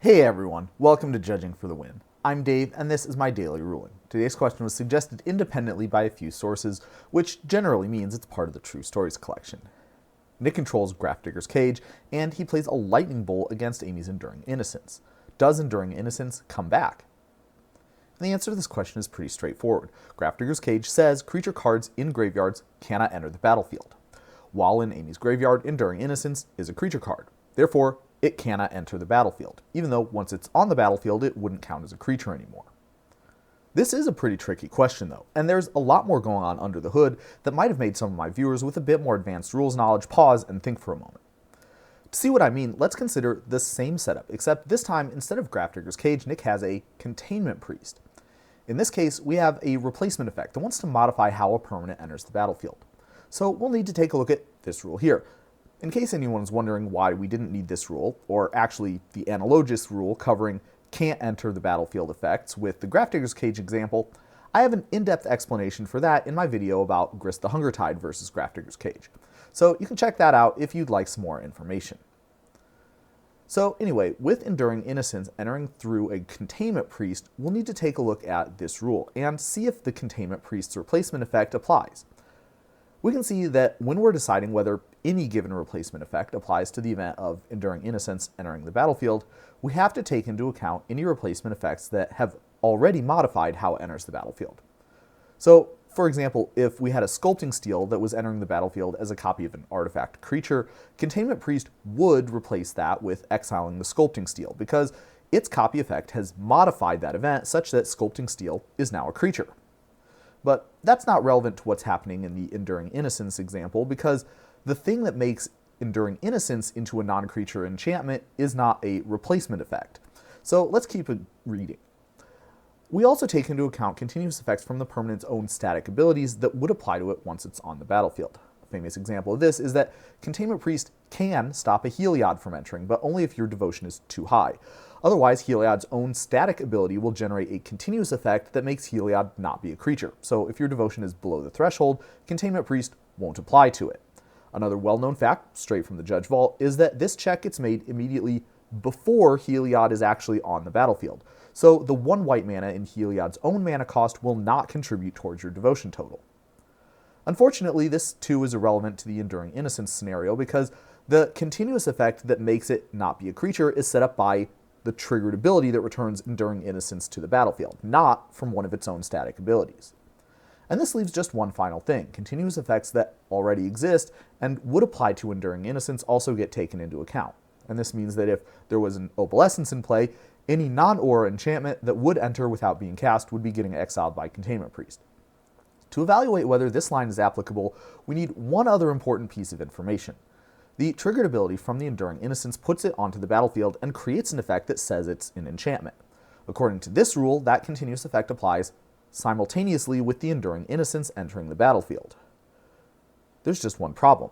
Hey everyone, welcome to Judging for the Win. I'm Dave, and this is my daily ruling. Today's question was suggested independently by a few sources, which generally means it's part of the True Stories collection. Nick controls Grafdigger's cage, and he plays a lightning bolt against Amy's Enduring Innocence. Does Enduring Innocence come back? And the answer to this question is pretty straightforward. Grafdigger's cage says creature cards in graveyards cannot enter the battlefield, while in Amy's graveyard, Enduring Innocence is a creature card. Therefore, it cannot enter the battlefield, even though once it's on the battlefield, it wouldn't count as a creature anymore. This is a pretty tricky question though, and there's a lot more going on under the hood that might have made some of my viewers with a bit more advanced rules knowledge pause and think for a moment. To see what I mean, let's consider the same setup, except this time, instead of Grafdigger's cage, Nick has a Containment Priest. In this case, we have a replacement effect that wants to modify how a permanent enters the battlefield. So we'll need to take a look at this rule here. In case anyone's wondering why we didn't need this rule, or actually the analogous rule covering can't enter the battlefield effects with the Grafdigger's cage example, I have an in-depth explanation for that in my video about Grist the Hungertide versus Grafdigger's cage. So you can check that out if you'd like some more information. So anyway, with Enduring Innocence entering through a Containment Priest, we'll need to take a look at this rule and see if the Containment Priest's replacement effect applies. We can see that when we're deciding whether any given replacement effect applies to the event of Enduring Innocence entering the battlefield, we have to take into account any replacement effects that have already modified how it enters the battlefield. So, for example, if we had a Sculpting Steel that was entering the battlefield as a copy of an artifact creature, Containment Priest would replace that with exiling the Sculpting Steel, because its copy effect has modified that event such that Sculpting Steel is now a creature. But that's not relevant to what's happening in the Enduring Innocence example, because the thing that makes Enduring Innocence into a non-creature enchantment is not a replacement effect. So let's keep reading. We also take into account continuous effects from the permanent's own static abilities that would apply to it once it's on the battlefield. A famous example of this is that Containment Priest can stop a Heliod from entering, but only if your devotion is too high. Otherwise, Heliod's own static ability will generate a continuous effect that makes Heliod not be a creature. So if your devotion is below the threshold, Containment Priest won't apply to it. Another well-known fact, straight from the Judge Vault, is that this check gets made immediately before Heliod is actually on the battlefield. So the 1 white mana in Heliod's own mana cost will not contribute towards your devotion total. Unfortunately, this too is irrelevant to the Enduring Innocence scenario because the continuous effect that makes it not be a creature is set up by the triggered ability that returns Enduring Innocence to the battlefield, not from one of its own static abilities. And this leaves just one final thing. Continuous effects that already exist and would apply to Enduring Innocence also get taken into account. And this means that if there was an Opalescence in play, any non-aura enchantment that would enter without being cast would be getting exiled by Containment Priest. To evaluate whether this line is applicable, we need one other important piece of information. The triggered ability from the Enduring Innocence puts it onto the battlefield and creates an effect that says it's an enchantment. According to this rule, that continuous effect applies simultaneously with the Enduring Innocence entering the battlefield. There's just one problem.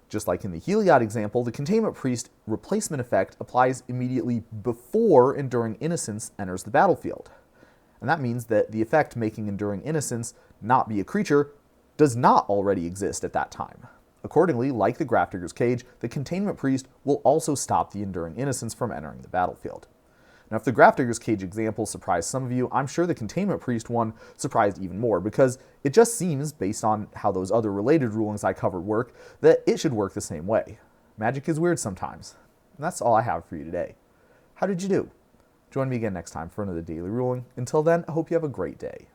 Just like in the Heliod example, the Containment Priest replacement effect applies immediately before Enduring Innocence enters the battlefield. And that means that the effect making Enduring Innocence not be a creature does not already exist at that time. Accordingly, like the Grafdigger's cage, the Containment Priest will also stop the Enduring Innocence from entering the battlefield. Now, if the Grafdigger's cage example surprised some of you, I'm sure the Containment Priest one surprised even more, because it just seems, based on how those other related rulings I covered work, that it should work the same way. Magic is weird sometimes. And that's all I have for you today. How did you do? Join me again next time for another daily ruling. Until then, I hope you have a great day.